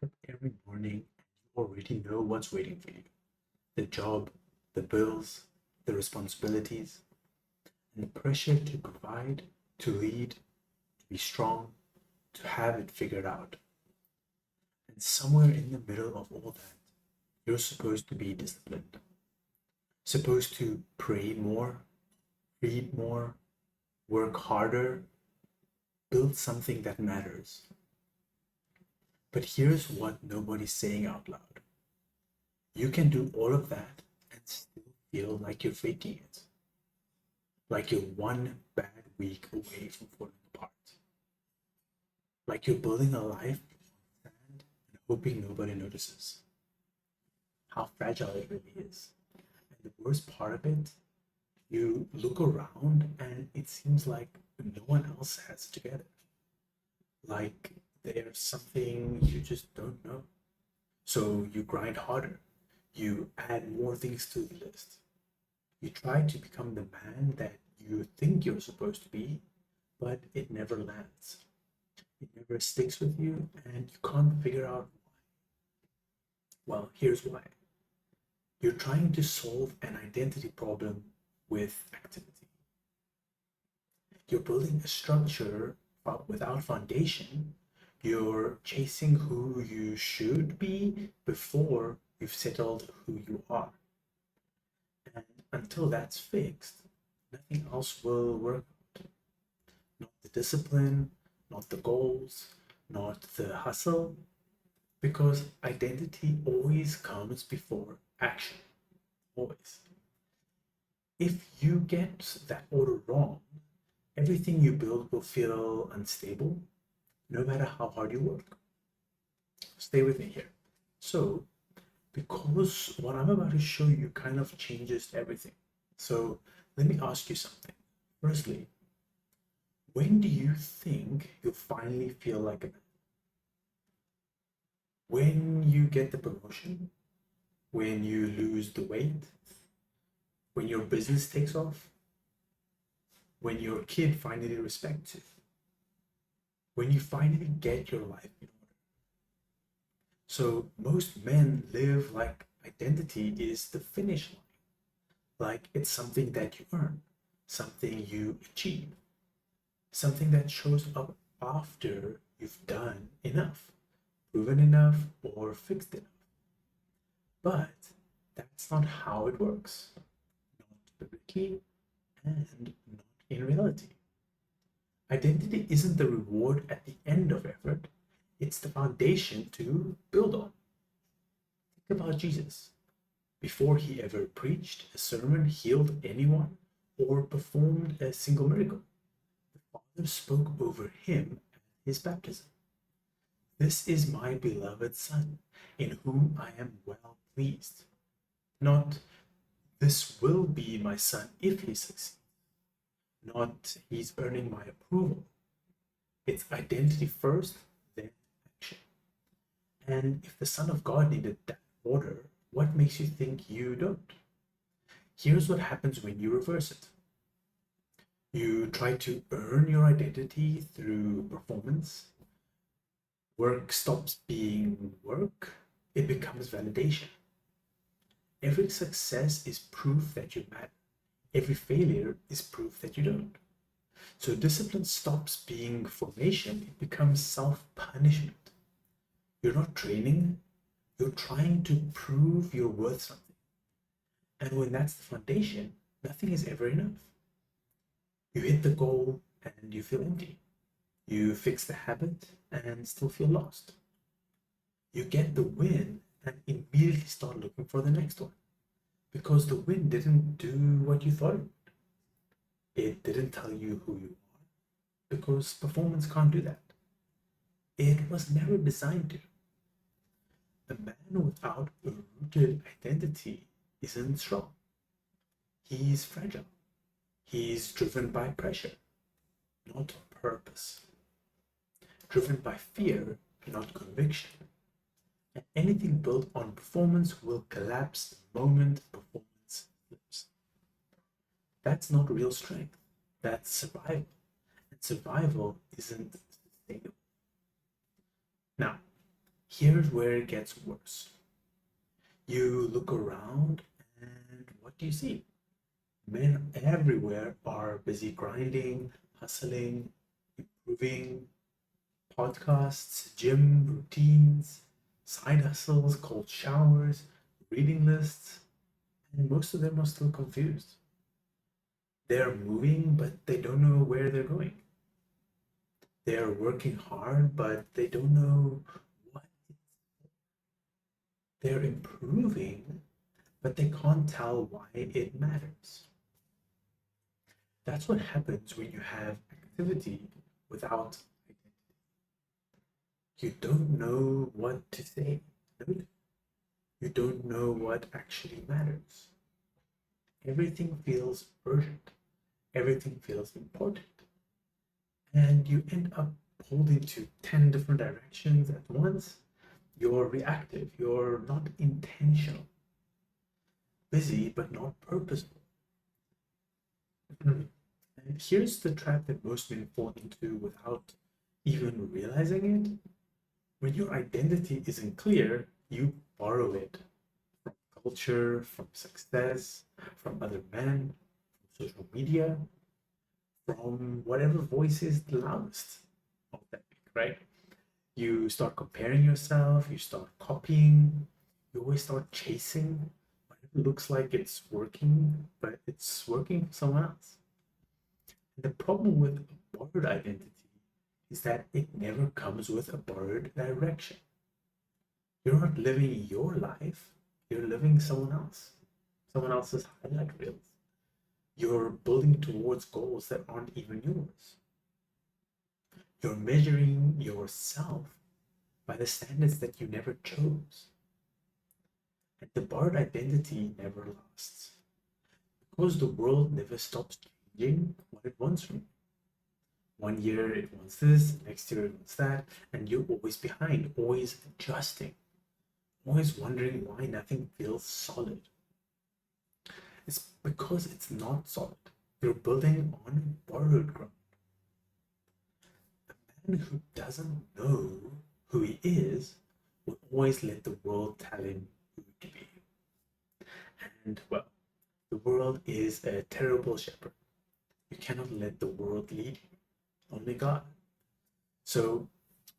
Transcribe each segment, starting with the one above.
wake up every morning and you already know what's waiting for you. The job, the bills, the responsibilities, and the pressure to provide, to lead, to be strong, to have it figured out. And somewhere in the middle of all that, you're supposed to be disciplined, supposed to pray more, read more, work harder, build something that matters. But here's what nobody's saying out loud. You can do all of that and still feel like you're faking it. Like you're one bad week away from falling apart. Like you're building a life on sand and hoping nobody notices. How fragile it really is. And the worst part of it, you look around and it seems like no one else has it together. Like there's something you just don't know. So you grind harder. You add more things to the list. You try to become the man that you think you're supposed to be, but it never lands. It never sticks with you, and you can't figure out why. Well, here's why. You're trying to solve an identity problem with activity. You're building a structure without foundation. You're chasing who you should be before you've settled who you are. And until that's fixed, nothing else will work out. Not the discipline, not the goals, not the hustle, because identity always comes before action. Always. If you get that order wrong, everything you build will feel unstable, no matter how hard you work. Stay with me here. So, because what I'm about to show you kind of changes everything. So, let me ask you something. Firstly, when do you think you'll finally feel like a man? When you get the promotion? When you lose the weight? When your business takes off? When your kid finally respects you? When you finally get your life in order? So most men live like identity is the finish line, like it's something that you earn, something you achieve, something that shows up after you've done enough, proven enough, or fixed enough. But that's not how it works, not biblically and not in reality. Identity isn't the reward at the end of effort, it's the foundation to build on. Think about Jesus. Before he ever preached a sermon, healed anyone, or performed a single miracle, the Father spoke over him at his baptism. This is my beloved Son, in whom I am well pleased. Not, this will be my son if he succeeds. Not, he's earning my approval. It's identity first, then action. And if the Son of God needed that order, what makes you think you don't? Here's what happens when you reverse it. You try to earn your identity through performance. Work stops being work, it becomes validation. Every success is proof that you matter. Every failure is proof that you don't. So discipline stops being formation, it becomes self-punishment. You're not training, you're trying to prove you're worth something. And when that's the foundation, nothing is ever enough. You hit the goal and you feel empty. You fix the habit and still feel lost. You get the win and immediately start looking for the next one. Because the win didn't do what you thought it would. It didn't tell you who you are. Because performance can't do that. It was never designed to. A man without a rooted identity isn't strong. He's fragile. He's driven by pressure, not purpose. Driven by fear, not conviction. And anything built on performance will collapse the moment performance slips. That's not real strength. That's survival. And survival isn't sustainable. Now, here's where it gets worse. You look around and what do you see? Men everywhere are busy grinding, hustling, improving, podcasts, gym routines, side hustles, cold showers, reading lists, and most of them are still confused. They're moving, but they don't know where they're going. They're working hard, but they don't know what. They're improving, but they can't tell why it matters. That's what happens when you have activity without identity. You don't know what to say. You don't know what actually matters. Everything feels urgent. Everything feels important. And you end up pulled into 10 different directions at once. You're reactive. You're not intentional. Busy, but not purposeful. And here's the trap that most men fall into without even realizing it. When your identity isn't clear, you borrow it from culture, from success, from other men, from social media, from whatever voice is the loudest of that week, right? You start comparing yourself, you start copying, you always start chasing whatever looks like it's working, but it's working for someone else. And the problem with a borrowed identity is that it never comes with a borrowed direction. You're not living your life, you're living someone else's highlight reels. You're building towards goals that aren't even yours. You're measuring yourself by the standards that you never chose. And the borrowed identity never lasts because the world never stops changing what it wants from you. One year it wants this, next year it wants that, and you're always behind, always adjusting, always wondering why nothing feels solid. It's because it's not solid. You're building on borrowed ground. A man who doesn't know who he is will always let the world tell him who to be. And well, the world is a terrible shepherd. You cannot let the world lead you, only God. So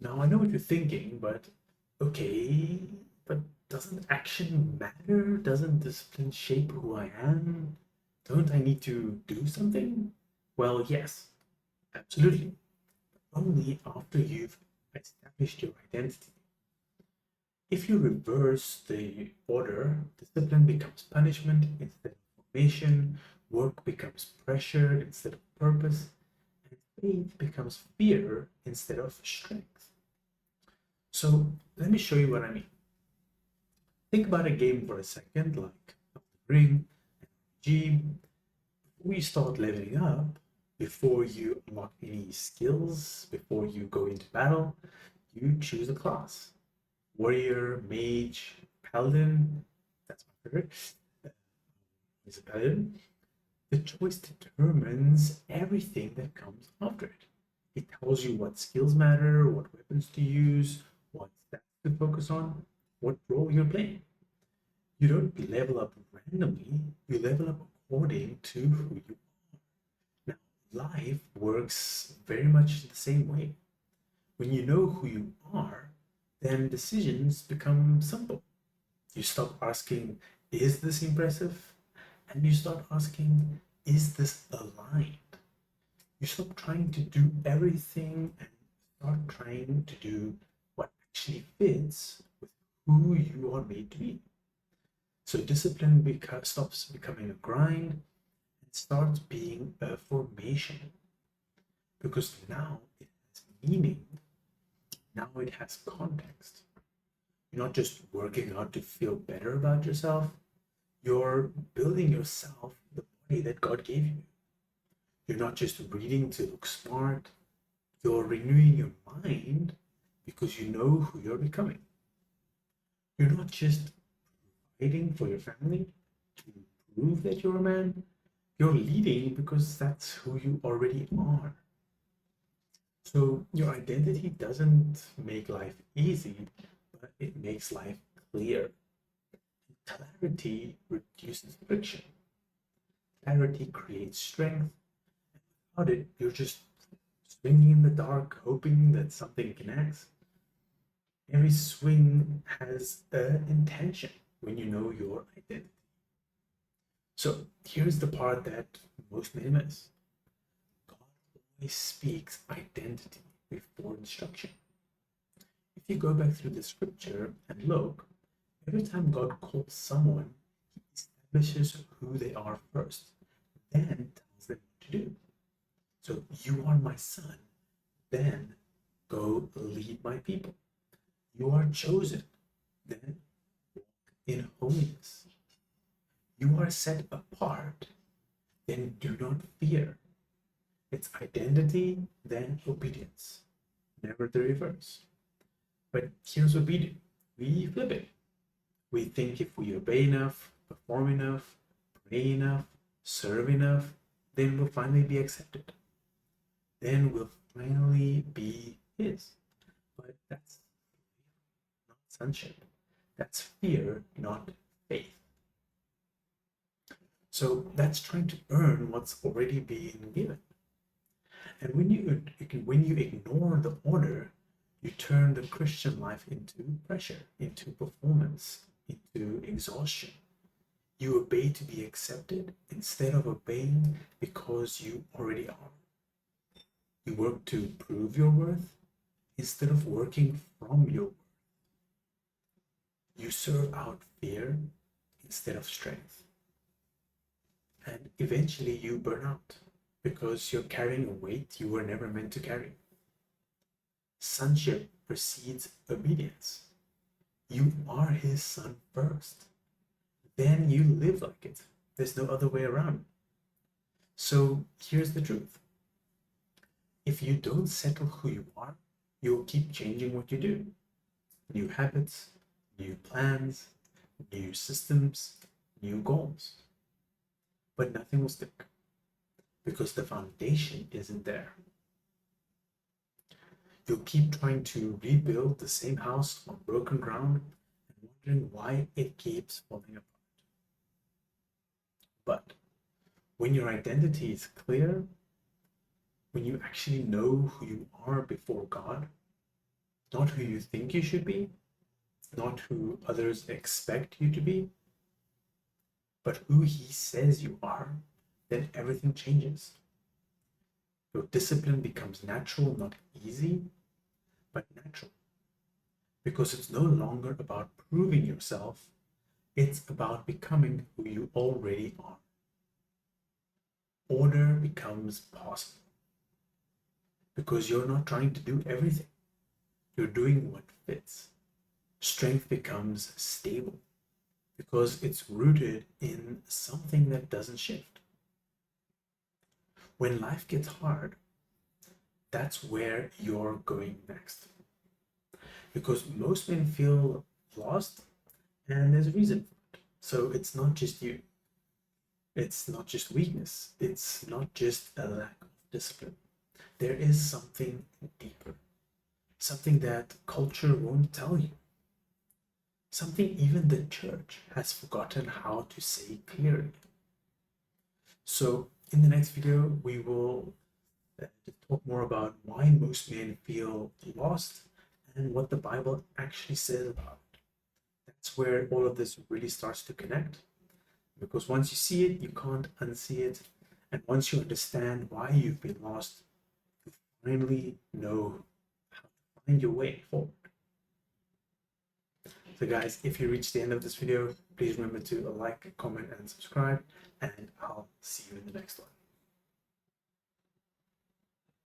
now I know what you're thinking, but okay, but doesn't action matter? Doesn't discipline shape who I am? Don't I need to do something? Well, yes, absolutely. But only after you've established your identity. If you reverse the order, discipline becomes punishment instead of formation, work becomes pressure instead of purpose, and faith becomes fear instead of strength. So let me show you what I mean. Think about a game for a second, like the ring, G. Before you start leveling up, before you unlock any skills, before you go into battle, you choose a class. Warrior, mage, paladin. That's my favorite. Is a paladin. The choice determines everything that comes after it. It tells you what skills matter, what weapons to use, what stats to focus on, what role you're playing. You don't level up randomly, you level up according to who you are. Now, life works very much the same way. When you know who you are, then decisions become simple. You stop asking, is this impressive? And you start asking, is this aligned? You stop trying to do everything and start trying to do what actually fits with who you are made to be. So discipline stops becoming a grind and starts being a formation because now it has meaning, now it has context. You're not just working out to feel better about yourself, you're building yourself the body that God gave you. You're not just reading to look smart, you're renewing your mind because you know who you're becoming. You're not just fighting for your family to prove that you're a man, you're leading because that's who you already are. So your identity doesn't make life easy, but but it makes life clear. Clarity reduces friction. Clarity creates strength. Without it, you're just swinging in the dark, hoping that something connects. Every swing has an intention when you know your identity. So here's the part that most men miss. God always speaks identity before instruction. If you go back through the scripture and look, every time God calls someone, he establishes who they are first, then tells them what to do. So you are my son, then go lead my people. You are chosen, then walk in holiness. You are set apart, then do not fear. It's identity, then obedience, never the reverse. But here's what we do. We flip it. We think if we obey enough, perform enough, pray enough, serve enough, then we'll finally be accepted. Then we'll finally be His. But that's not sonship. That's fear, not faith. So that's trying to earn what's already being given. And when you ignore the order, you turn the Christian life into pressure, into performance, into exhaustion. You obey to be accepted instead of obeying because you already are. You work to prove your worth instead of working from your worth. You serve out fear instead of strength. And eventually you burn out because you're carrying a weight you were never meant to carry. Sonship precedes obedience. You are His son first. Then you live like it. There's no other way around. So here's the truth. If you don't settle who you are, you'll keep changing what you do. New habits, new plans, new systems, new goals. But nothing will stick because the foundation isn't there. You'll keep trying to rebuild the same house on broken ground and wondering why it keeps falling apart. But when your identity is clear, when you actually know who you are before God, not who you think you should be, not who others expect you to be, but who He says you are, then everything changes. Your discipline becomes natural, not easy, but natural. Because it's no longer about proving yourself, it's about becoming who you already are. Order becomes possible. Because you're not trying to do everything. You're doing what fits. Strength becomes stable. Because it's rooted in something that doesn't shift. When life gets hard, that's where you're going next. Because most men feel lost, and there's a reason for it. So it's not just you. It's not just weakness. It's not just a lack of discipline. There is something deeper. Something that culture won't tell you. Something even the church has forgotten how to say clearly. So in the next video, we will talk more about why most men feel lost and what the Bible actually says about it. That's where all of this really starts to connect. Because once you see it, you can't unsee it. And once you understand why you've been lost, you finally know how to find your way forward. So guys, if you reached the end of this video, please remember to like, comment, and subscribe, and I'll see you in the next one.